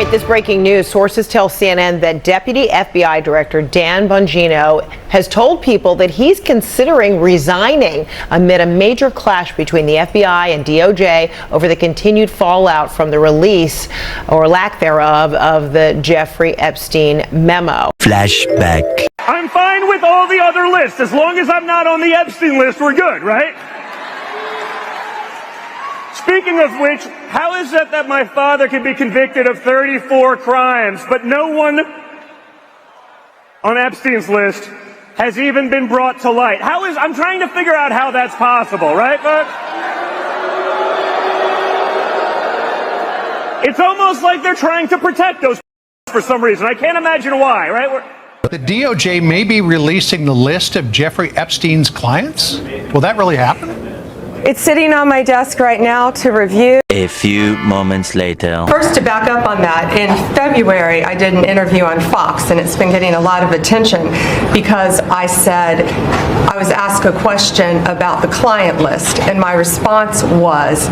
right, this breaking news. Sources tell CNN that Deputy FBI Director Dan Bongino has told people that he's considering resigning amid a major clash between the FBI and DOJ over the continued fallout from the release, or lack thereof, of the Jeffrey Epstein memo. Flashback. I'm fine with all the other lists. As long as I'm not on the Epstein list, we're good, right? Speaking of which, how is it that my father can be convicted of 34 crimes, but no one on Epstein's list has even been brought to light? I'm trying to figure out how that's possible, right, folks? It's almost like they're trying to protect those for some reason. I can't imagine why, right? The DOJ may be releasing the list of Jeffrey Epstein's clients? Will that really happen? It's sitting on my desk right now to review. A few moments later. First, to back up on that, in February, I did an interview on Fox, and it's been getting a lot of attention because I was asked a question about the client list, and my response was,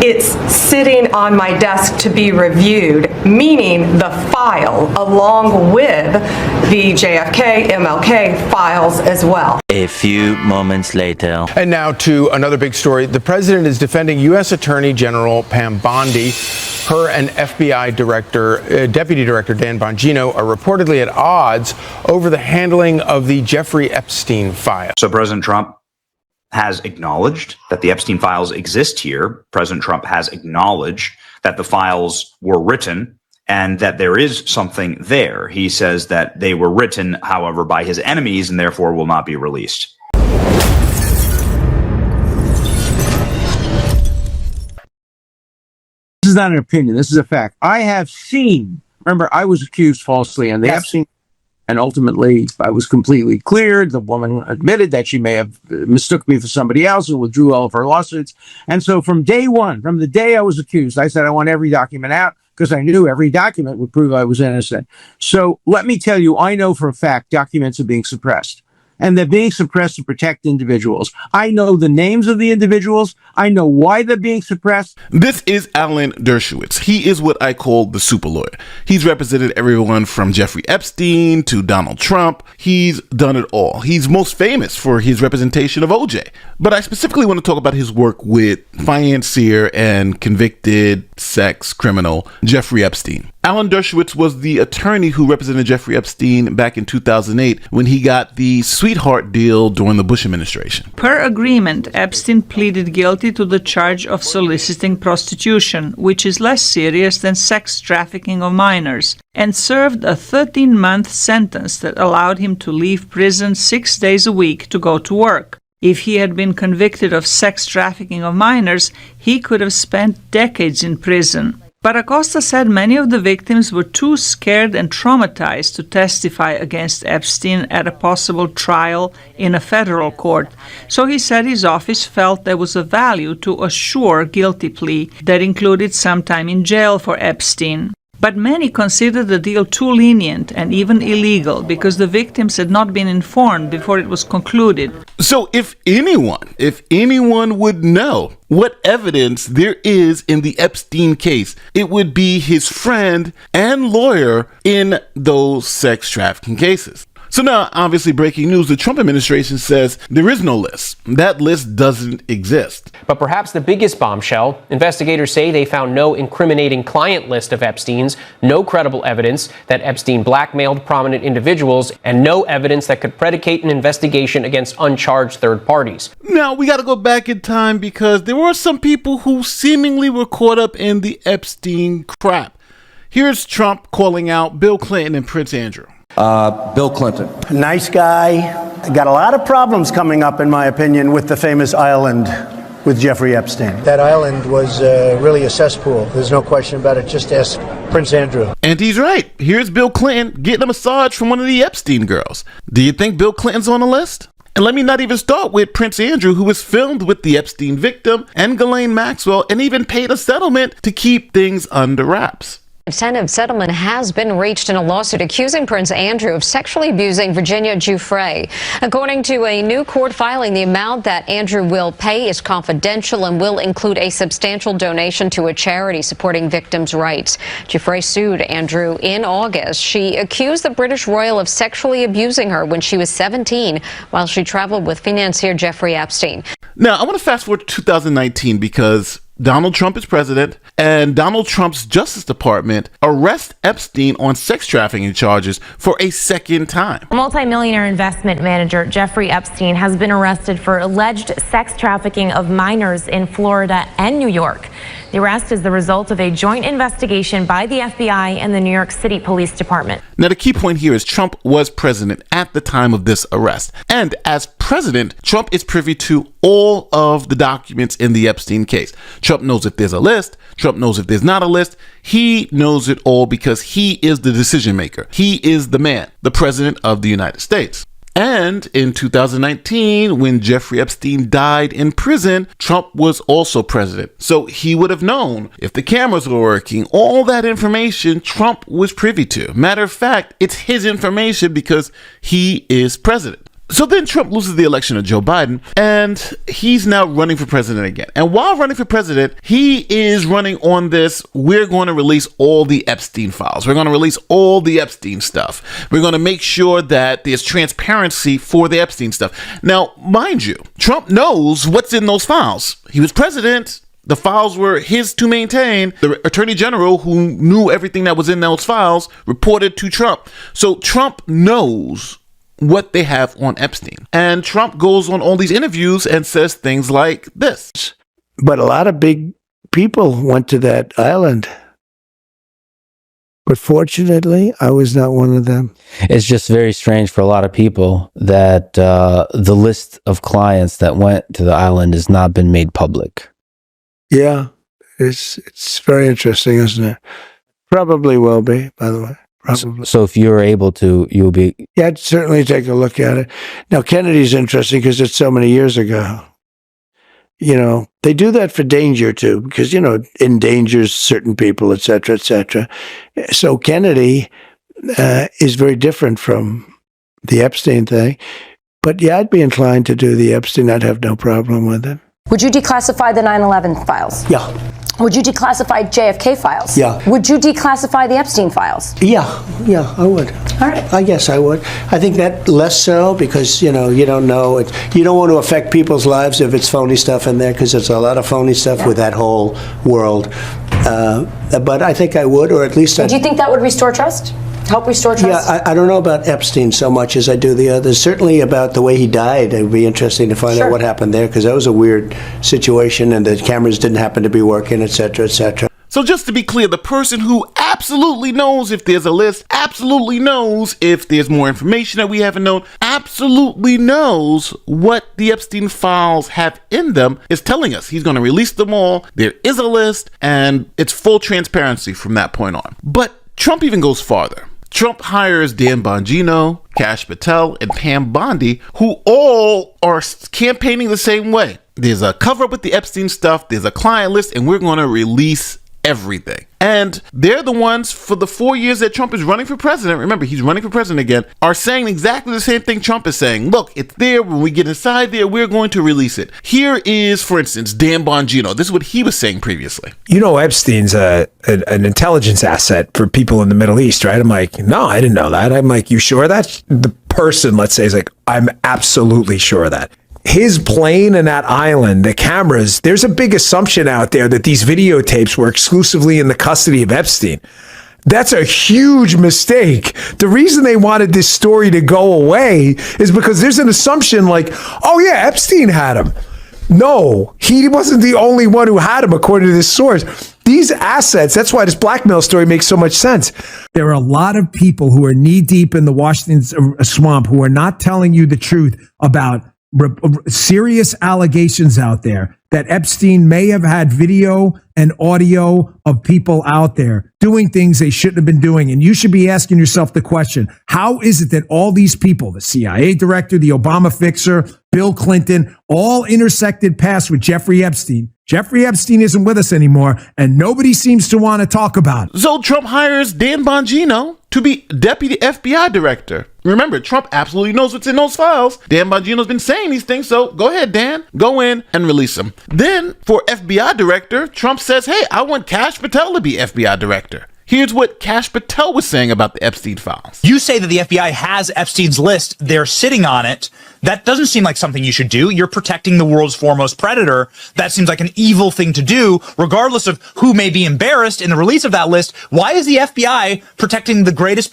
it's sitting on my desk to be reviewed, meaning the file, along with the JFK, MLK files as well. A few moments later. And now to another big story. The president is defending U.S. Attorney General Pam Bondi. Her and FBI Deputy Director Dan Bongino are reportedly at odds over the handling of the Jeffrey Epstein file. So President Trump has acknowledged that the Epstein files exist here. President Trump has acknowledged that the files were written and that there is something there. He says that they were written, however, by his enemies and therefore will not be released. This is not an opinion. This is a fact. I have seen, remember, I was accused falsely on the Epstein, and ultimately I was completely cleared. The woman admitted that she may have mistook me for somebody else and withdrew all of her lawsuits. And so from day one, from the day I was accused, I said I want every document out because I knew every document would prove I was innocent. So let me tell you, I know for a fact documents are being suppressed. And they're being suppressed to protect individuals. I know the names of the individuals. I know why they're being suppressed. This is Alan Dershowitz. He is what I call the super lawyer. He's represented everyone from Jeffrey Epstein to Donald Trump. He's done it all. He's most famous for his representation of OJ. But I specifically want to talk about his work with financier and convicted sex criminal Jeffrey Epstein. Alan Dershowitz was the attorney who represented Jeffrey Epstein back in 2008 when he got the sweetheart deal during the Bush administration. Per agreement, Epstein pleaded guilty to the charge of soliciting prostitution, which is less serious than sex trafficking of minors, and served a 13-month sentence that allowed him to leave prison 6 days a week to go to work. If he had been convicted of sex trafficking of minors, he could have spent decades in prison. But Acosta said many of the victims were too scared and traumatized to testify against Epstein at a possible trial in a federal court. So he said his office felt there was a value to a sure guilty plea that included some time in jail for Epstein. But many considered the deal too lenient and even illegal because the victims had not been informed before it was concluded. So if anyone would know what evidence there is in the Epstein case, it would be his friend and lawyer in those sex trafficking cases. So now, obviously breaking news, the Trump administration says there is no list. That list doesn't exist. But perhaps the biggest bombshell, investigators say they found no incriminating client list of Epstein's, no credible evidence that Epstein blackmailed prominent individuals, and no evidence that could predicate an investigation against uncharged third parties. Now, we got to go back in time because there were some people who seemingly were caught up in the Epstein crap. Here's Trump calling out Bill Clinton and Prince Andrew. Bill Clinton. Nice guy. Got a lot of problems coming up, in my opinion, with the famous island with Jeffrey Epstein. That island was really a cesspool. There's no question about it. Just ask Prince Andrew. And he's right. Here's Bill Clinton getting a massage from one of the Epstein girls. Do you think Bill Clinton's on the list? And let me not even start with Prince Andrew, who was filmed with the Epstein victim and Ghislaine Maxwell and even paid a settlement to keep things under wraps. A tentative settlement has been reached in a lawsuit accusing Prince Andrew of sexually abusing Virginia Giuffre. According to a new court filing, the amount that Andrew will pay is confidential and will include a substantial donation to a charity supporting victims' rights. Giuffre sued Andrew in August. She accused the British royal of sexually abusing her when she was 17 while she traveled with financier Jeffrey Epstein. Now, I want to fast forward to 2019 because Donald Trump is president, and Donald Trump's Justice Department arrests Epstein on sex trafficking charges for a second time. Multimillionaire investment manager Jeffrey Epstein has been arrested for alleged sex trafficking of minors in Florida and New York. The arrest is the result of a joint investigation by the FBI and the New York City Police Department. Now, the key point here is Trump was president at the time of this arrest. And as president, Trump is privy to all of the documents in the Epstein case. Trump knows if there's a list. Trump knows if there's not a list. He knows it all because he is the decision maker. He is the man, the president of the United States. And in 2019, when Jeffrey Epstein died in prison, Trump was also president. So he would have known if the cameras were working, all that information Trump was privy to. Matter of fact, it's his information because he is president. So then Trump loses the election of Joe Biden, and he's now running for president again. And while running for president, he is running on this, we're going to release all the Epstein files. We're going to release all the Epstein stuff. We're going to make sure that there's transparency for the Epstein stuff. Now, mind you, Trump knows what's in those files. He was president. The files were his to maintain. The attorney general, who knew everything that was in those files, reported to Trump. So Trump knows what they have on Epstein. And Trump goes on all these interviews and says things like this. But a lot of big people went to that island. But fortunately, I was not one of them. It's just very strange for a lot of people that the list of clients that went to the island has not been made public. Yeah, it's very interesting, isn't it? Probably will be, by the way. Probably. So if you're able to, you'll be... Yeah, I'd certainly take a look at it. Now, Kennedy's interesting because it's so many years ago. You know, they do that for danger, too, because, you know, endangers certain people, et cetera, et cetera. So Kennedy is very different from the Epstein thing. But, yeah, I'd be inclined to do the Epstein. I'd have no problem with it. Would you declassify the 9/11 files? Yeah. Would you declassify JFK files? Yeah. Would you declassify the Epstein files? Yeah, I would. All right. I guess I would. I think that less so because, you know, you don't know. You don't want to affect people's lives if it's phony stuff in there because there's a lot of phony stuff with that whole world. But I think I would, or at least Do you think that would restore trust? Help restore trust? Yeah, I don't know about Epstein so much as I do the others. Certainly about the way he died. It would be interesting to find out what happened there because that was a weird situation and the cameras didn't happen to be working, et cetera, et cetera. So just to be clear, the person who absolutely knows if there's a list, absolutely knows if there's more information that we haven't known, absolutely knows what the Epstein files have in them is telling us. He's going to release them all. There is a list and it's full transparency from that point on. But Trump even goes farther. Trump hires Dan Bongino, Kash Patel, and Pam Bondi, who all are campaigning the same way. There's a cover up with the Epstein stuff, there's a client list, and we're going to release everything. And they're the ones for the 4 years that Trump is running for president. Remember, he's running for president again, are saying exactly the same thing Trump is saying. Look, it's there. When we get inside there, we're going to release it. Here is, for instance, Dan Bongino. This is what he was saying previously. You know, Epstein's an intelligence asset for people in the Middle East, right? I'm like, no, I didn't know that. I'm like, you sure of that? The person, let's say, is like, I'm absolutely sure of that. His plane and that island, the cameras, there's a big assumption out there that these videotapes were exclusively in the custody of Epstein. That's a huge mistake. The reason they wanted this story to go away is because there's an assumption like, oh yeah, Epstein had him. No, he wasn't the only one who had him, according to this source. These assets, that's why this blackmail story makes so much sense. There are a lot of people who are knee deep in the Washington swamp who are not telling you the truth about serious allegations out there that Epstein may have had video and audio of people out there doing things they shouldn't have been doing. And you should be asking yourself the question, how is it that all these people, the CIA director, the Obama fixer, Bill Clinton, all intersected paths with Jeffrey Epstein? Jeffrey Epstein isn't with us anymore, and nobody seems to want to talk about it. So Trump hires Dan Bongino to be deputy FBI director. Remember, Trump absolutely knows what's in those files. Dan Bongino's been saying these things, so go ahead, Dan. Go in and release him. Then, for FBI director, Trump says, hey, I want Kash Patel to be FBI director. Here's what Kash Patel was saying about the Epstein files. You say that the FBI has Epstein's list. They're sitting on it. That doesn't seem like something you should do. You're protecting the world's foremost predator. That seems like an evil thing to do, regardless of who may be embarrassed in the release of that list. Why is the FBI protecting the greatest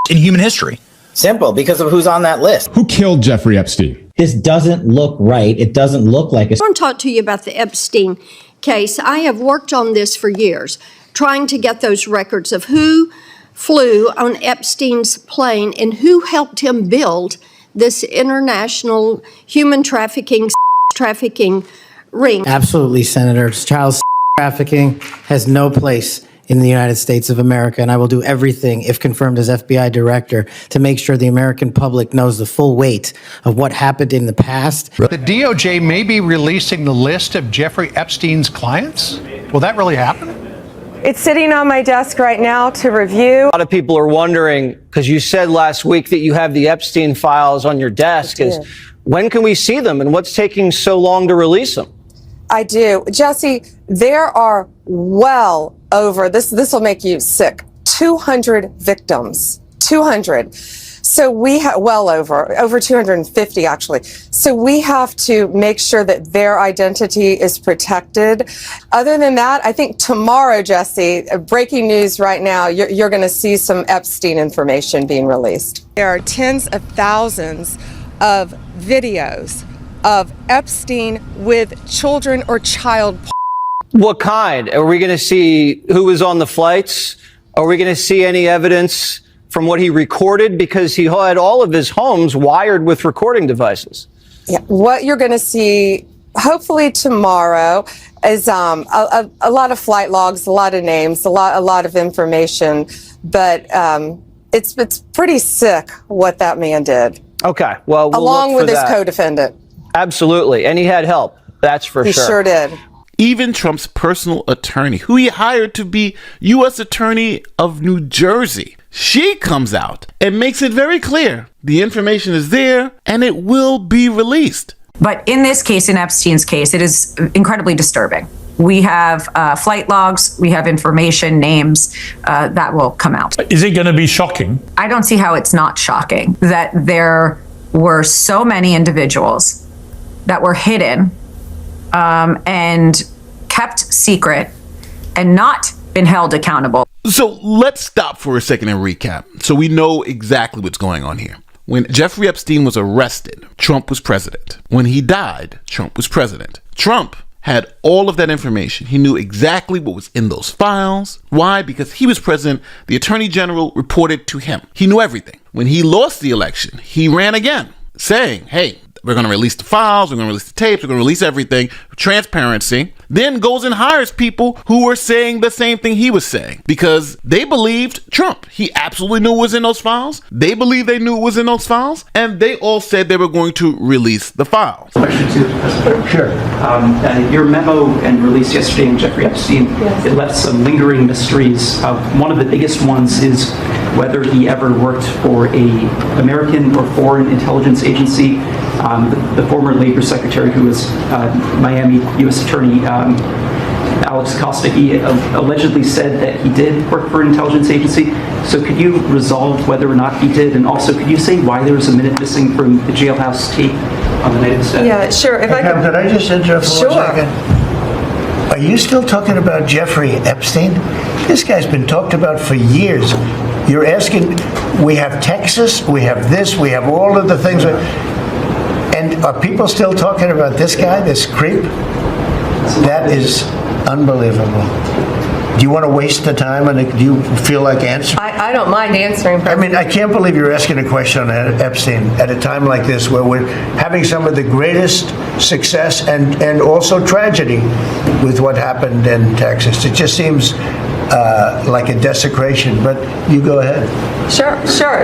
in human history? Simple, because of who's on that list. Who killed Jeffrey Epstein? This doesn't look right. It doesn't look like I want to talk to you about the Epstein case. I have worked on this for years, trying to get those records of who flew on Epstein's plane and who helped him build this international human trafficking ring. Absolutely, Senator. Child trafficking has no place in the United States of America, and I will do everything, if confirmed as FBI director, to make sure the American public knows the full weight of what happened in the past. The DOJ may be releasing the list of Jeffrey Epstein's clients. Will that really happen? It's sitting on my desk right now to review. A lot of people are wondering, because you said last week that you have the Epstein files on your desk, is when can we see them and what's taking so long to release them? I do. Jesse, there are well over, this will make you sick, 200 victims. 200. So we have, well over 250 actually. So we have to make sure that their identity is protected. Other than that, I think tomorrow, Jesse, breaking news right now, you're going to see some Epstein information being released. There are tens of thousands of videos of Epstein with children or child. What kind? Are we going to see who was on the flights? Are we going to see any evidence from what he recorded? Because he had all of his homes wired with recording devices. Yeah, what you're going to see, hopefully tomorrow, is a lot of flight logs, a lot of names, a lot of information. But it's pretty sick what that man did. Okay, well, we'll along look for with his that. co-defendant. Absolutely, and he had help. That's for He sure. sure did. Even Trump's personal attorney, who he hired to be U.S. Attorney of New Jersey, she comes out and makes it very clear the information is there and it will be released. But in this case, in Epstein's case, it is incredibly disturbing. We have flight logs, we have information, names that will come out. Is it going to be shocking? I don't see how it's not shocking that there were so many individuals that were hidden and kept secret and not been held accountable. So let's stop for a second and recap so we know exactly what's going on here. When Jeffrey Epstein was arrested, Trump was president. When he died, Trump was president. Trump had all of that information. He knew exactly what was in those files. Why? Because he was president. The attorney general reported to him. He knew everything. When he lost the election, he ran again, saying, hey, we're going to release the files, we're going to release the tapes, we're going to release everything, transparency, then goes and hires people who were saying the same thing he was saying because they believed Trump. He absolutely knew what was in those files. They believed they knew what was in those files, and they all said they were going to release the files. Question to the President. Sure. Your memo and release yesterday on Jeffrey Epstein, it left some lingering mysteries. One of the biggest ones is whether he ever worked for a American or foreign intelligence agency. The former Labor Secretary, who was Miami U.S. Attorney Alex Acosta, he allegedly said that he did work for an intelligence agency. So could you resolve whether or not he did? And also, could you say why there was a minute missing from the jailhouse tape on the night of the step? Yeah, sure. If I Could I just interrupt for 1 second? Are you still talking about Jeffrey Epstein? This guy's been talked about for years. You're asking, we have Texas, we have this, we have all of the things. And are people still talking about this guy, this creep? That is unbelievable. Do you want to waste the time and do you feel like answering? I don't mind answering. I mean, I can't believe you're asking a question on Epstein at a time like this where we're having some of the greatest success and also tragedy with what happened in Texas. It just seems like a desecration, but you go ahead. Sure.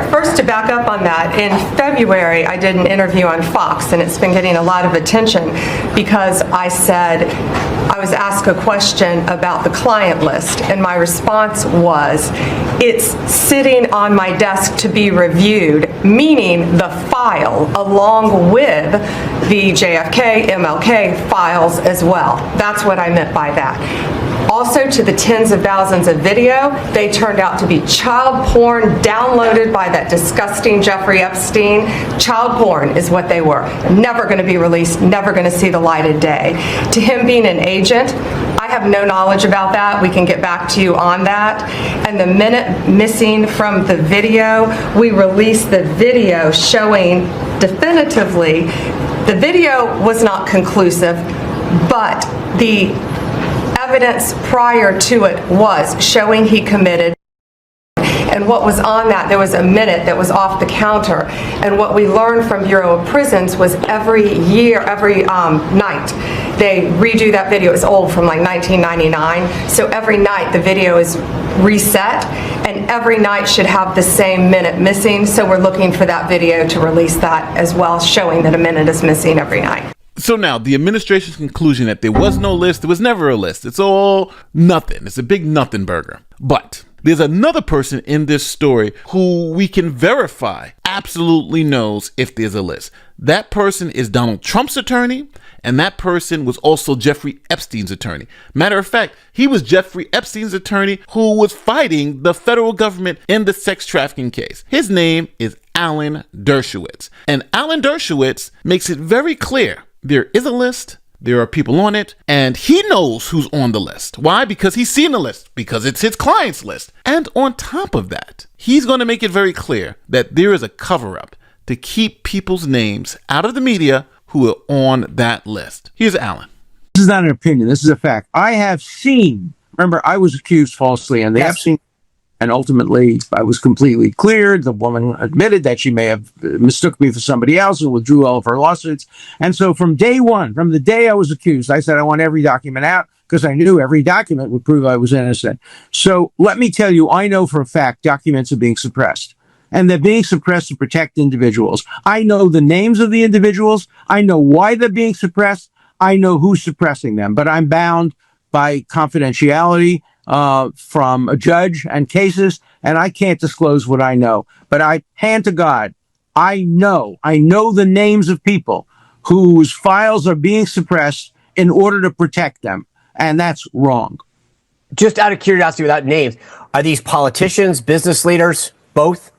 First, to back up on that, in February, I did an interview on Fox, and it's been getting a lot of attention because I said I was asked a question about the client list, and my response was, it's sitting on my desk to be reviewed, meaning the file along with the JFK, MLK files as well. That's what I meant by that. Also, to the tens of thousands of video, they turned out to be child porn downloaded by that disgusting Jeffrey Epstein. Child porn is what they were. Never going to be released, never going to see the light of day. To him being an agent, I have no knowledge about that. We can get back to you on that. And the minute missing from the video, we released the video showing definitively, the video was not conclusive, but the evidence prior to it was showing he committed. And what was on that, there was a minute that was off the counter. And what we learned from Bureau of Prisons was every year, every night, they redo that video. It's old, from like 1999. So every night the video is reset, and every night should have the same minute missing. So we're looking for that video to release that as well, showing that a minute is missing every night. So now, the administration's conclusion that there was no list, there was never a list. It's all nothing. It's a big nothing burger. But there's another person in this story who we can verify absolutely knows if there's a list. That person is Donald Trump's attorney, and that person was also Jeffrey Epstein's attorney. Matter of fact, he was Jeffrey Epstein's attorney who was fighting the federal government in the sex trafficking case. His name is Alan Dershowitz. And Alan Dershowitz makes it very clear there is a list, there are people on it, and he knows who's on the list. Why? Because he's seen the list, because it's his client's list. And on top of that, he's going to make it very clear that there is a cover-up to keep people's names out of the media who are on that list. Here's Alan. This is not an opinion. This is a fact. I have seen, remember, I was accused falsely, and they have seen, and ultimately I was completely cleared. The woman admitted that she may have mistook me for somebody else and withdrew all of her lawsuits. And so from day one, from the day I was accused, I said I want every document out because I knew every document would prove I was innocent. So let me tell you, I know for a fact documents are being suppressed. And they're being suppressed to protect individuals. I know the names of the individuals. I know why they're being suppressed. I know who's suppressing them. But I'm bound by confidentiality from a judge and cases, and I can't disclose what I know. But I hand to God, I know the names of people whose files are being suppressed in order to protect them, and that's wrong. Just out of curiosity, without names, are these politicians, business leaders, both?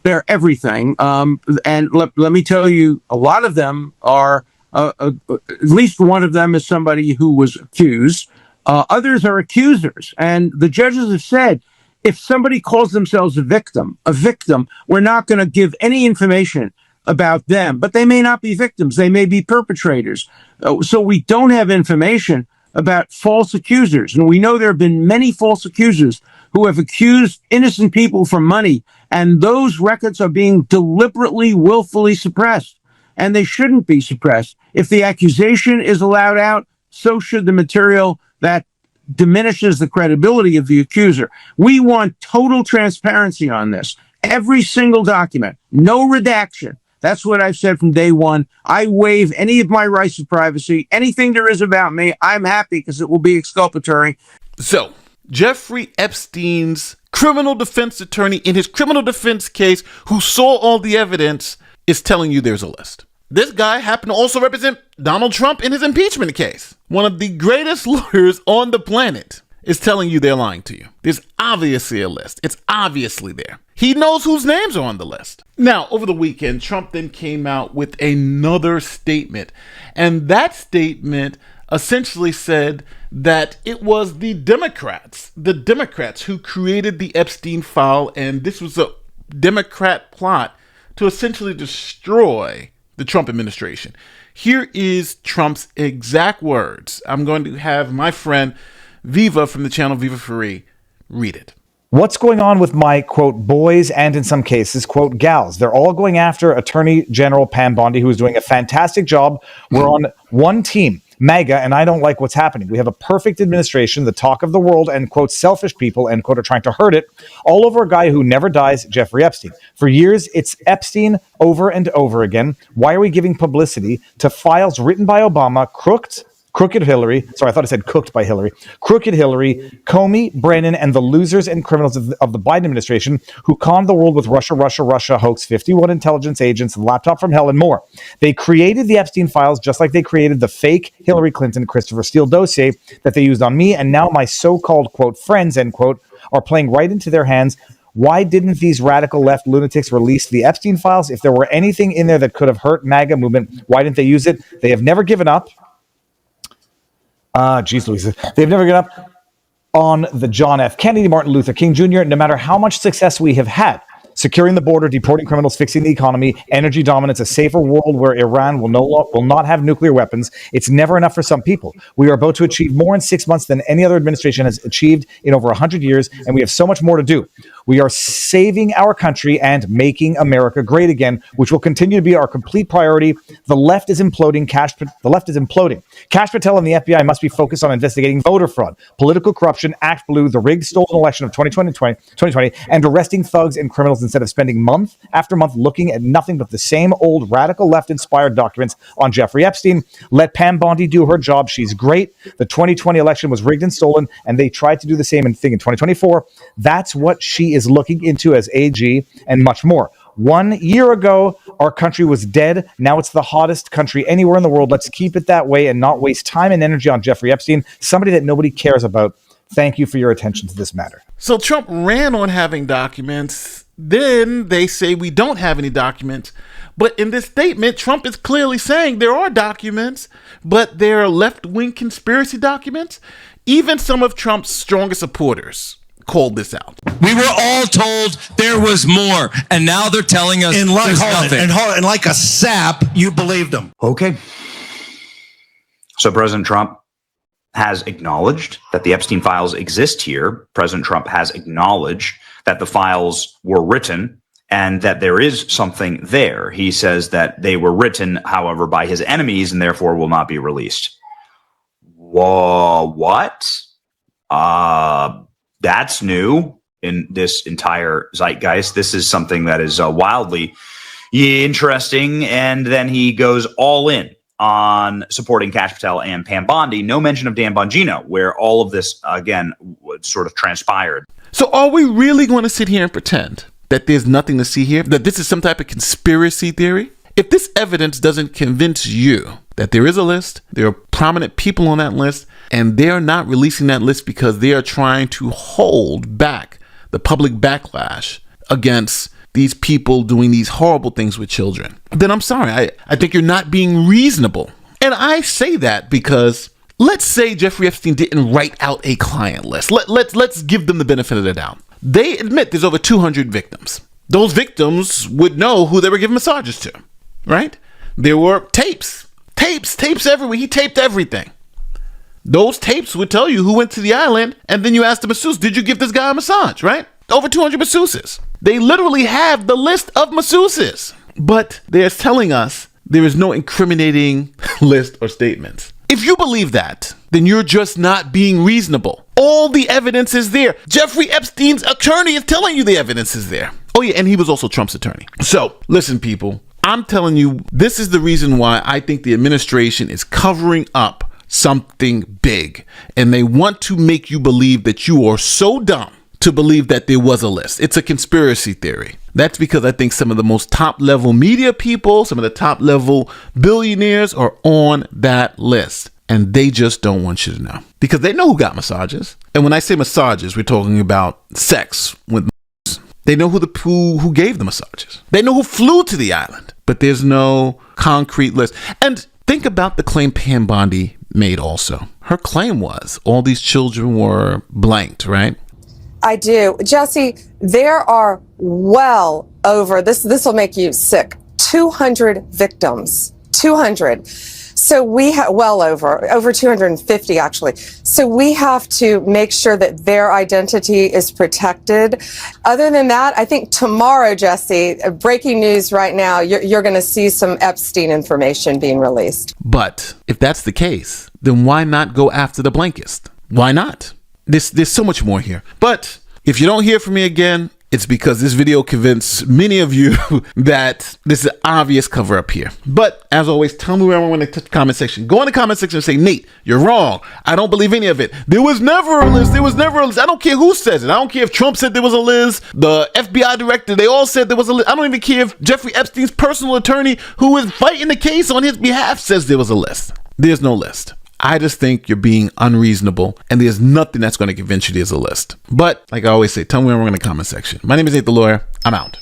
They're everything. And let me tell you, a lot of them are, at least one of them is somebody who was accused. Others are accusers. And the judges have said, if somebody calls themselves a victim, we're not going to give any information about them. But they may not be victims. They may be perpetrators. So we don't have information about false accusers. And we know there have been many false accusers who have accused innocent people for money. And those records are being deliberately, willfully suppressed. And they shouldn't be suppressed. If the accusation is allowed out, so should the material that diminishes the credibility of the accuser. We want total transparency on this. Every single document, no redaction. That's what I've said from day one. I waive any of my rights of privacy. Anything there is about me, I'm happy because it will be exculpatory. So, Jeffrey Epstein's criminal defense attorney in his criminal defense case, who saw all the evidence, is telling you there's a list. This guy happened to also represent Donald Trump in his impeachment case. One of the greatest lawyers on the planet is telling you they're lying to you. There's obviously a list. It's obviously there. He knows whose names are on the list. Now, over the weekend, Trump then came out with another statement. And that statement essentially said that it was the Democrats who created the Epstein file, and this was a Democrat plot to essentially destroy the Trump administration. Here is Trump's exact words. I'm going to have my friend Viva from the channel Viva Free read it. What's going on with my, quote, boys and in some cases, quote, gals? They're all going after Attorney General Pam Bondi, who is doing a fantastic job. We're on one team, MAGA, and I don't like what's happening. We have a perfect administration, the talk of the world, and, quote, selfish people, end quote, are trying to hurt it all over a guy who never dies, Jeffrey Epstein. For years, it's Epstein over and over again. Why are we giving publicity to files written by Obama, crooked, Crooked Hillary, sorry, I thought I said cooked by Hillary. Crooked Hillary, Comey, Brennan, and the losers and criminals of the Biden administration who conned the world with Russia hoax, 51 intelligence agents, laptop from hell, and more. They created the Epstein files just like they created the fake Hillary Clinton, Christopher Steele dossier that they used on me, and now my so-called, quote, friends, end quote, are playing right into their hands. Why didn't these radical left lunatics release the Epstein files? If there were anything in there that could have hurt MAGA movement, why didn't they use it? They have never given up. Geez Louise. They've never given up on the John F. Kennedy, Martin Luther King Jr., no matter how much success we have had. Securing the border, deporting criminals, fixing the economy, energy dominance, a safer world where Iran will not have nuclear weapons. It's never enough for some people. We are about to achieve more in 6 months than any other administration has achieved in over 100 years, and we have so much more to do. We are saving our country and making America great again, which will continue to be our complete priority. The left is imploding. The left is imploding. Kash Patel and the FBI must be focused on investigating voter fraud, political corruption, Act Blue, the rigged stolen election of 2020, and arresting thugs and criminals instead of spending month after month looking at nothing but the same old radical left-inspired documents on Jeffrey Epstein. Let Pam Bondi do her job. She's great. The 2020 election was rigged and stolen, and they tried to do the same thing in 2024. That's what she is looking into as AG, and much more. 1 year ago, our country was dead. Now it's the hottest country anywhere in the world. Let's keep it that way and not waste time and energy on Jeffrey Epstein, somebody that nobody cares about. Thank you for your attention to this matter. So Trump ran on having documents. Then they say we don't have any documents. But in this statement, Trump is clearly saying there are documents, but they're left-wing conspiracy documents. Even some of Trump's strongest supporters called this out. We were all told there was more, and now they're telling us there's nothing. And like a sap, you believed them. Okay. So President Trump has acknowledged that the Epstein files exist here. President Trump has acknowledged that the files were written and that there is something there. He says that they were written, however, by his enemies and therefore will not be released. Whoa, what? That's new in this entire zeitgeist. This is something that is wildly interesting. And then he goes all in on supporting Kash Patel and Pam Bondi. No mention of Dan Bongino, where all of this, again, sort of transpired. So are we really going to sit here and pretend that there's nothing to see here? That this is some type of conspiracy theory? If this evidence doesn't convince you that there is a list, there are prominent people on that list, and they're not releasing that list because they are trying to hold back the public backlash against these people doing these horrible things with children, then I'm sorry. I think you're not being reasonable. And I say that because let's say Jeffrey Epstein didn't write out a client list. Let's give them the benefit of the doubt. They admit there's over 200 victims. Those victims would know who they were giving massages to, right? There were tapes everywhere. He taped everything. Those tapes would tell you who went to the island, and then you ask the masseuse, did you give this guy a massage, right? Over 200 masseuses. They literally have the list of masseuses, but they're telling us there is no incriminating list or statements. If you believe that, then you're just not being reasonable. All the evidence is there. Jeffrey Epstein's attorney is telling you the evidence is there. Oh yeah, and he was also Trump's attorney. So listen, people, I'm telling you, this is the reason why I think the administration is covering up something big. And they want to make you believe that you are so dumb to believe that there was a list. It's a conspiracy theory. That's because I think some of the most top level media people, some of the top level billionaires are on that list. And they just don't want you to know because they know who got massages. And when I say massages, we're talking about sex with they know who gave the massages. They know who flew to the island, but there's no concrete list. And think about the claim Pam Bondi made also. Her claim was all these children were blanked, right? I do. Jesse, there are well over, this will make you sick, 200 victims. 200. So we have well over 250 actually. So we have to make sure that their identity is protected. Other than that, I think tomorrow, Jesse, breaking news right now, you're going to see some Epstein information being released. But if that's the case, then why not go after the blankest? Why not? There's so much more here. But if you don't hear from me again, it's because this video convinced many of you that this is an obvious cover up here. But as always, tell me where I want to the comment section. Go in the comment section and say, Nate, you're wrong. I don't believe any of it. There was never a list. There was never a list. I don't care who says it. I don't care if Trump said there was a list. The FBI director, they all said there was a list. I don't even care if Jeffrey Epstein's personal attorney, who is fighting the case on his behalf, says there was a list. There's no list. I just think you're being unreasonable, and there's nothing that's going to convince you there's a list. But like I always say, tell me where we're in the comment section. My name is Nate the Lawyer. I'm out.